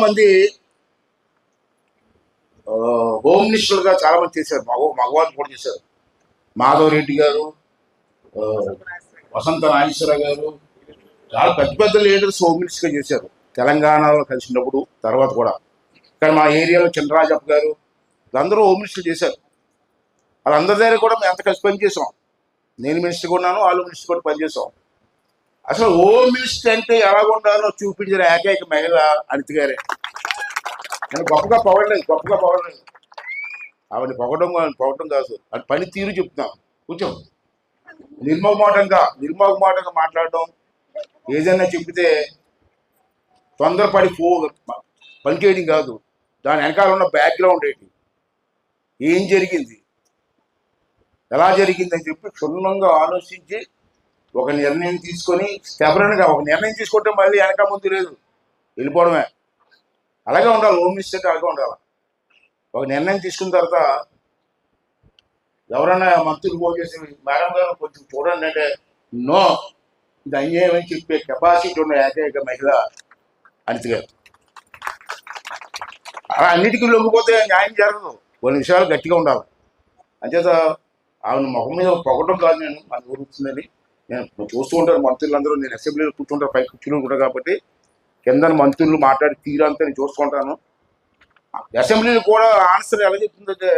మంది హోమ్ మినిస్టర్గా చాలా మంది చేశారు. మగవాళ్ళు కూడా చేశారు. మాధవ్ రెడ్డి గారు, వసంత నాగేశ్వరరావు గారు, చాలా పెద్ద పెద్ద లీడర్స్ హోమ్ మినిస్టర్గా చేశారు తెలంగాణలో కలిసినప్పుడు. తర్వాత కూడా ఇక్కడ మా ఏరియాలో చినరాజప్ప గారు, అందరూ హోమ్ మినిస్టర్ చేశారు. వాళ్ళందరి దగ్గర కూడా మేము ఎంత కలిసి పనిచేసాం. నేను మినిస్టర్గా ఉన్నాను, వాళ్ళు మినిస్టర్ కూడా పనిచేసాం. అసలు హోమ్ మినిస్టర్ అంటే ఎలా ఉండాలో చూపించిన ఏకైక మహిళ అనిత గారే. నేను గొప్పగా పొగడలేదు. ఆవిడ పొగడం కాదు, అది పని తీరు చెప్తున్నాం. కొంచెం నిర్మోహమాటంగా మాట్లాడడం, ఏదైనా చెప్తే తొందరపడి పని చేయడం కాదు. దాని వెనకాల ఉన్న బ్యాక్గ్రౌండ్ ఏంటి, ఏం జరిగింది, ఎలా జరిగింది అని చెప్పి క్షుణ్ణంగా ఆలోచించి ఒక నిర్ణయం తీసుకొని స్టెబరన్గా ఒక నిర్ణయం తీసుకుంటే మళ్ళీ వెనక ముందు లేదు, వెళ్ళిపోవడమే. అలాగే ఉండాలి హోమ్ మినిస్టర్ అంటే, అలాగే ఉండాలి. ఒక నిర్ణయం తీసుకున్న తర్వాత ఎవరైనా మంత్రులు ఫోన్ చేసి మేడం గారు కొంచెం చూడండి అంటే, నో ఇది అన్యాయం అని చెప్పే కెపాసిటీ ఉన్న ఏకైక మహిళ అనిత గారు. అలా అన్నిటికీ లొంగిపోతే న్యాయం జరగదు. కొన్ని విషయాలు గట్టిగా ఉండాలి. అంచేత ఆవిడ ముఖం మీద పొగడం కాదు, నేను అది ఊరుతుందని నేను చూస్తూ ఉంటాను. మంత్రులందరూ, నేను అసెంబ్లీలో కూర్చుంటాను, పై కూర్చుని కూడా కాబట్టి కింద మంత్రులు మాట్లాడి తీరంతా నేను చూసుకుంటాను. అసెంబ్లీలో కూడా ఆన్సర్ ఎలా చెప్తుందంటే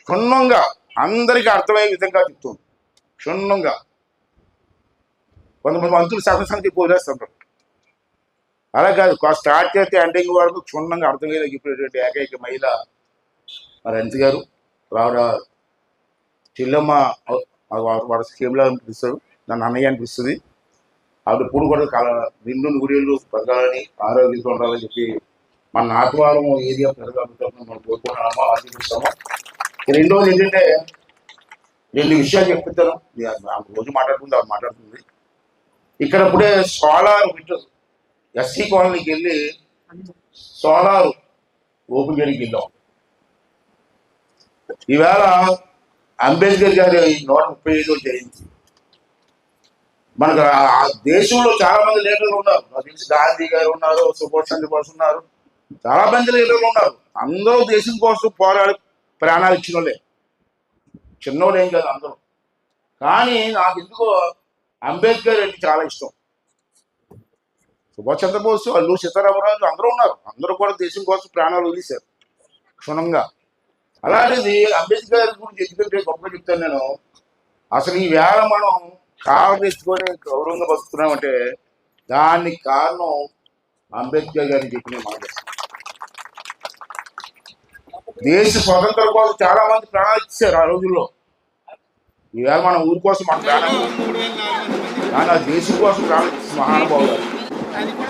క్షుణ్ణంగా అందరికీ అర్థమయ్యే విధంగా చెప్తుంది. క్షుణ్ణంగా కొంతమంది మంత్రులు సగం సంఖ్య పోలేస్తుంటారు. అలా కాదు, స్టార్ట్ చేస్తే ఎండింగ్ వరకు క్షుణ్ణంగా అర్థమయ్యేలా చెప్పేటువంటి ఏకైక మహిళ మరి అనిత గారు. ఆవిడ చెల్లెమ్మ, వాడు స్కీమ్లా అనిపిస్తారు, నన్ను అన్నయ్య అనిపిస్తుంది. ఆవిడ ఎప్పుడు కూడా నిండు నూరేళ్ళు బతకాలని, ఆరోగ్యంతో ఉండాలని చెప్పి మన నాటువారం ఏరియా పెరగాలంటే మనం కోరుకుంటున్నామో, ఆశీర్దిస్తామో. రెండోది ఏంటంటే, 2 విషయాలు చెప్తాను. రోజు మాట్లాడుతుంది, ఆవిడ మాట్లాడుతుంది. ఇక్కడ ఇప్పుడే సోలార్ పెట్టదు, ఎస్సీ కాలనీకి వెళ్ళి సోలార్ ఓపెన్ చేయడానికి వెళ్ళాం. ఈవేళ అంబేద్కర్ గారి 135వ జయంతి. మనకు దేశంలో చాలా మంది లీడర్లు ఉన్నారు. నాకు తెలిసి గాంధీ గారు ఉన్నారు, సుభాష్ చంద్రబోస్ ఉన్నారు, చాలా మంది లీడర్లు ఉన్నారు. అందరూ దేశం కోసం పోరాడి ప్రాణాలు ఇచ్చిన వాళ్ళే, చిన్నోళ్ళు ఏం కాదు అందరూ. కానీ నాకు ఎందుకో అంబేద్కర్ అంటే చాలా ఇష్టం. సుభాష్ చంద్రబోస్, అల్లూరి సీతారామరాజు అందరూ ఉన్నారు. అందరూ కూడా దేశం కోసం ప్రాణాలు వదిలేశారు క్షుణ్ణంగా. అలాంటిది అంబేద్కర్ గురించి ఎందుకంటే గొప్పగా చెప్తాను నేను. అసలు ఈ వేళ మనం కాలం తెచ్చుకొని గౌరవంగా బతుకుతున్నామంటే దానికి కారణం అంబేద్కర్ గారిని చెప్పిన మాట. దేశ స్వతంత్రం కోసం చాలా మంది ప్రాణాలు ఇచ్చారు ఆ రోజుల్లో. ఈవేళ మన ఊరి కోసం మన ప్రాణాలు, కానీ ఆ దేశం కోసం ప్రాణాలు ఇచ్చిన మహానుభావులు.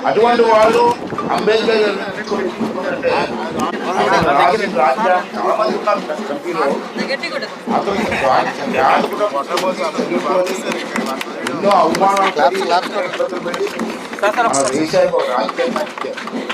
అటువంటి వాళ్ళు అంబేద్కర్ గారు చాలా మంది ఉన్నారు కంట్రీలో. అతను ఎన్నో అవమానాలు మన దేశానికి ఒక రాజ్యాంగం ఇచ్చారు.